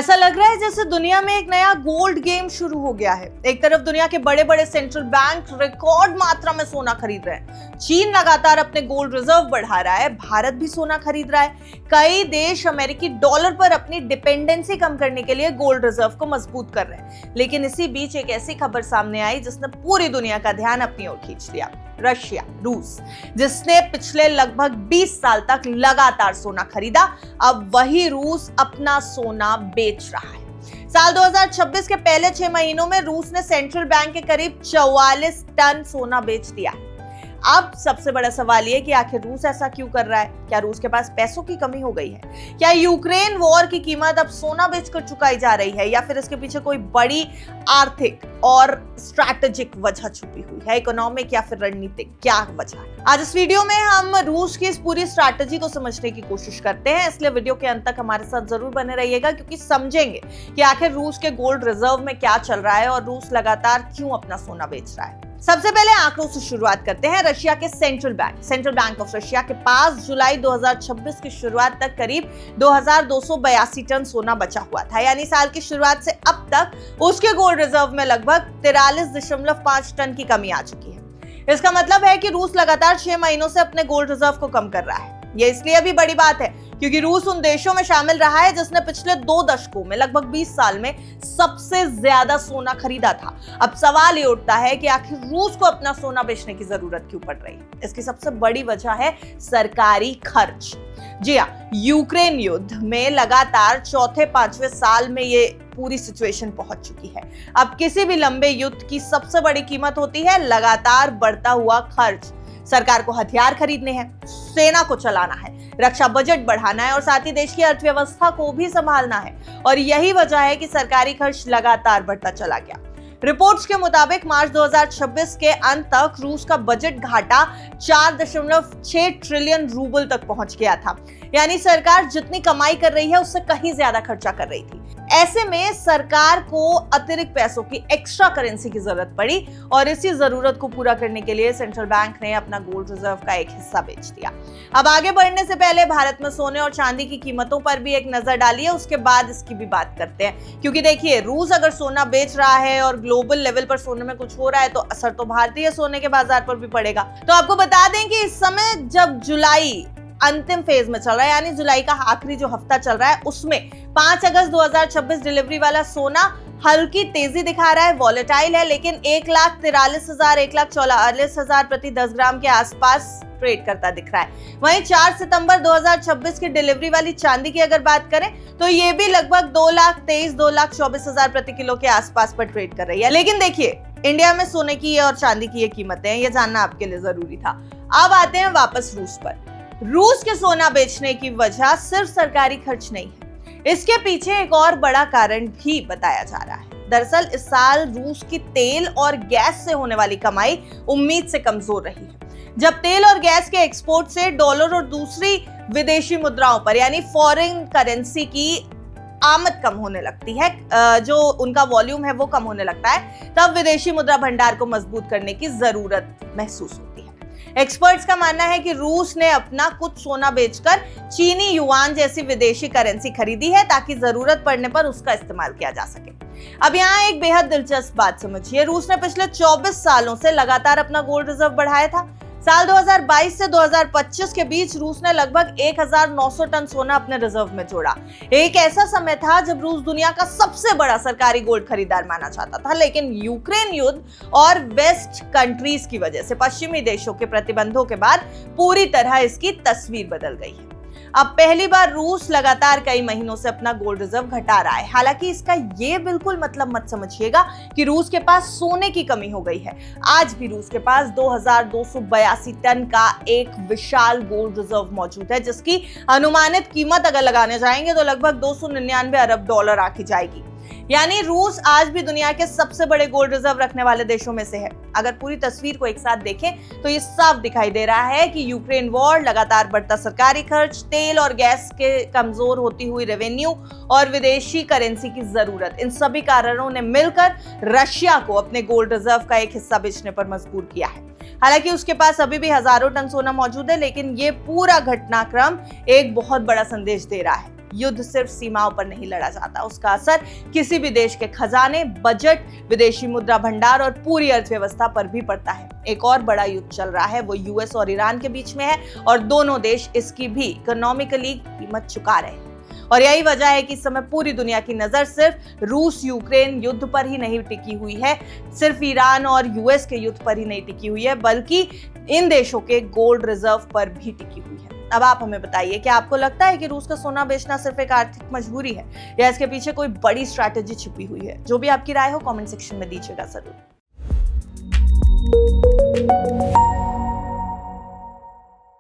ऐसा लग रहा है जैसे दुनिया में एक नया गोल्ड गेम शुरू हो गया है। एक तरफ दुनिया के बड़े बड़े सेंट्रल बैंक रिकॉर्ड मात्रा में सोना खरीद रहे हैं, चीन लगातार अपने गोल्ड रिजर्व बढ़ा रहा है, भारत भी सोना खरीद रहा है। कई देश अमेरिकी डॉलर पर अपनी डिपेंडेंसी कम करने के लिए गोल्ड रिजर्व को मजबूत कर रहे हैं। लेकिन इसी बीच एक ऐसी खबर सामने आई जिसने पूरी दुनिया का ध्यान अपनी ओर खींच लिया। रशिया, रूस, जिसने पिछले लगभग 20 साल तक लगातार सोना खरीदा, अब वही रूस अपना सोना बेच रहा है। साल 2026 के पहले 6 महीनों में रूस ने सेंट्रल बैंक के करीब 44 टन सोना बेच दिया। अब सबसे बड़ा सवाल ये कि आखिर रूस ऐसा क्यों कर रहा है? क्या रूस के पास पैसों की कमी हो गई है? क्या यूक्रेन वॉर की कीमत अब सोना बेचकर चुकाई जा रही है, या फिर इसके पीछे कोई बड़ी आर्थिक और स्ट्रैटेजिक वजह छुपी हुई है, इकोनॉमिक या फिर रणनीतिक? क्या वजह है? आज इस वीडियो में हम रूस की इस पूरी स्ट्रैटेजी को समझने की कोशिश करते हैं, इसलिए वीडियो के अंत तक हमारे साथ जरूर बने रहिएगा, क्योंकि समझेंगे कि आखिर रूस के गोल्ड रिजर्व में क्या चल रहा है और रूस लगातार क्यों अपना सोना बेच रहा है। सबसे पहले आंकड़ों से शुरुआत करते हैं। रशिया के सेंट्रल बैंक ऑफ रशिया के पास जुलाई 2026 की शुरुआत तक करीब 2282 टन सोना बचा हुआ था, यानी साल की शुरुआत से अब तक उसके गोल्ड रिजर्व में लगभग 43.5 टन की कमी आ चुकी है। इसका मतलब है कि रूस लगातार 6 महीनों से अपने गोल्ड रिजर्व को कम कर रहा है। ये इसलिए भी बड़ी बात है क्योंकि रूस उन देशों में शामिल रहा है जिसने पिछले 2 दशकों में लगभग 20 साल में सबसे ज्यादा सोना खरीदा था। अब सवाल ये उठता है कि आखिर रूस को अपना सोना बेचने की जरूरत क्यों पड़ रही है? इसकी सबसे बड़ी वजह है सरकारी खर्च। जी हाँ, यूक्रेन युद्ध में लगातार चौथे 5वें साल में ये पूरी सिचुएशन पहुंच चुकी है। अब किसी भी लंबे युद्ध की सबसे बड़ी कीमत होती है लगातार बढ़ता हुआ खर्च। सरकार को हथियार खरीदने हैं, सेना को चलाना है, रक्षा बजट बढ़ाना है और साथ ही देश की अर्थव्यवस्था को भी संभालना है। और यही वजह है कि सरकारी खर्च लगातार बढ़ता चला गया। रिपोर्ट्स के मुताबिक मार्च 2026 के अंत तक रूस का बजट घाटा 4.6 ट्रिलियन रूबल तक पहुंच गया था, यानी सरकार जितनी कमाई कर रही है उससे कहीं ज्यादा खर्चा कर रही थी। ऐसे में सरकार को अतिरिक्त पैसों की, एक्स्ट्रा करेंसी की जरूरत पड़ी और इसी जरूरत को पूरा करने के लिए सेंट्रल बैंक ने अपना गोल्ड रिजर्व का एक हिस्सा बेच दिया। अब आगे बढ़ने से पहले भारत में सोने और चांदी की कीमतों पर भी एक नजर डालिए, उसके बाद इसकी भी बात करते हैं। क्योंकि देखिए, रूस अगर सोना बेच रहा है और ग्लोबल लेवल पर सोने में कुछ हो रहा है तो असर तो भारतीय सोने के बाजार पर भी पड़ेगा। तो आपको बता दें कि इस समय जब जुलाई अंतिम फेज में चल रहा है, यानी जुलाई का आखिरी जो हफ्ता चल रहा है, उसमें 5 अगस्त 2026 डिलीवरी वाला सोना हल्की तेजी दिखा रहा है, वॉलेटाइल है, लेकिन 1,43,000 1,44,000 प्रति 10 ग्राम के आसपास ट्रेड करता दिख रहा है। वहीं 4 सितंबर 2026 की डिलीवरी वाली चांदी की अगर बात करें तो ये भी लगभग 2,23,000 2,24,000 प्रति किलो के आसपास पर ट्रेड कर रही है। लेकिन देखिए, इंडिया में सोने की और चांदी की ये कीमतें हैं, ये जानना आपके लिए जरूरी था। अब आते हैं वापस रूस पर। रूस के सोना बेचने की वजह सिर्फ सरकारी खर्च नहीं है, इसके पीछे एक और बड़ा कारण भी बताया जा रहा है। दरअसल इस साल रूस की तेल और गैस से होने वाली कमाई उम्मीद से कमजोर रही है। जब तेल और गैस के एक्सपोर्ट से डॉलर और दूसरी विदेशी मुद्राओं पर, यानी फॉरेन करेंसी की आमद कम होने लगती है, जो उनका वॉल्यूम है वो कम होने लगता है, तब विदेशी मुद्रा भंडार को मजबूत करने की जरूरत महसूस होती है। एक्सपर्ट्स का मानना है कि रूस ने अपना कुछ सोना बेचकर चीनी युआन जैसी विदेशी करेंसी खरीदी है ताकि जरूरत पड़ने पर उसका इस्तेमाल किया जा सके। अब यहाँ एक बेहद दिलचस्प बात समझिए, रूस ने पिछले 24 सालों से लगातार अपना गोल्ड रिजर्व बढ़ाया था। साल 2022 से 2025 के बीच रूस ने लगभग 1,900 टन सोना अपने रिजर्व में जोड़ा। एक ऐसा समय था जब रूस दुनिया का सबसे बड़ा सरकारी गोल्ड खरीदार माना जाता था, लेकिन यूक्रेन युद्ध और वेस्ट कंट्रीज की वजह से, पश्चिमी देशों के प्रतिबंधों के बाद पूरी तरह इसकी तस्वीर बदल गई है। अब पहली बार रूस लगातार कई महीनों से अपना गोल्ड रिजर्व घटा रहा है। हालांकि इसका ये बिल्कुल मतलब मत समझिएगा कि रूस के पास सोने की कमी हो गई है। आज भी रूस के पास 2,282 टन का एक विशाल गोल्ड रिजर्व मौजूद है, जिसकी अनुमानित कीमत अगर लगाने जाएंगे तो लगभग 299 अरब डॉलर आकी जाएगी। यानी रूस आज भी दुनिया के सबसे बड़े गोल्ड रिजर्व रखने वाले देशों में से है। अगर पूरी तस्वीर को एक साथ देखें तो ये साफ दिखाई दे रहा है कि यूक्रेन वॉर, लगातार बढ़ता सरकारी खर्च, तेल और गैस के कमजोर होती हुई रेवेन्यू और विदेशी करेंसी की जरूरत, इन सभी कारणों ने मिलकर रशिया को अपने गोल्ड रिजर्व का एक हिस्सा बेचने पर मजबूर किया है। हालांकि उसके पास अभी भी हजारों टन सोना मौजूद है, लेकिन ये पूरा घटनाक्रम एक बहुत बड़ा संदेश दे रहा है। युद्ध सिर्फ सीमाओं पर नहीं लड़ा जाता, उसका असर किसी भी देश के खजाने, बजट, विदेशी मुद्रा भंडार और पूरी अर्थव्यवस्था पर भी पड़ता है। एक और बड़ा युद्ध चल रहा है, वो यूएस और ईरान के बीच में है और दोनों देश इसकी भी इकोनॉमिकली कीमत चुका रहे हैं। और यही वजह है कि इस समय पूरी दुनिया की नजर सिर्फ रूस यूक्रेन युद्ध पर ही नहीं टिकी हुई है, सिर्फ ईरान और यूएस के युद्ध पर ही नहीं टिकी हुई है, बल्कि इन देशों के गोल्ड रिजर्व पर भी टिकी हुई है। अब आप हमें बताइए कि आपको लगता है कि रूस का सोना बेचना सिर्फ एक आर्थिक मजबूरी है या इसके पीछे कोई बड़ी स्ट्रैटेजी छिपी हुई है? जो भी आपकी राय हो कमेंट सेक्शन में दीजिएगा जरूर।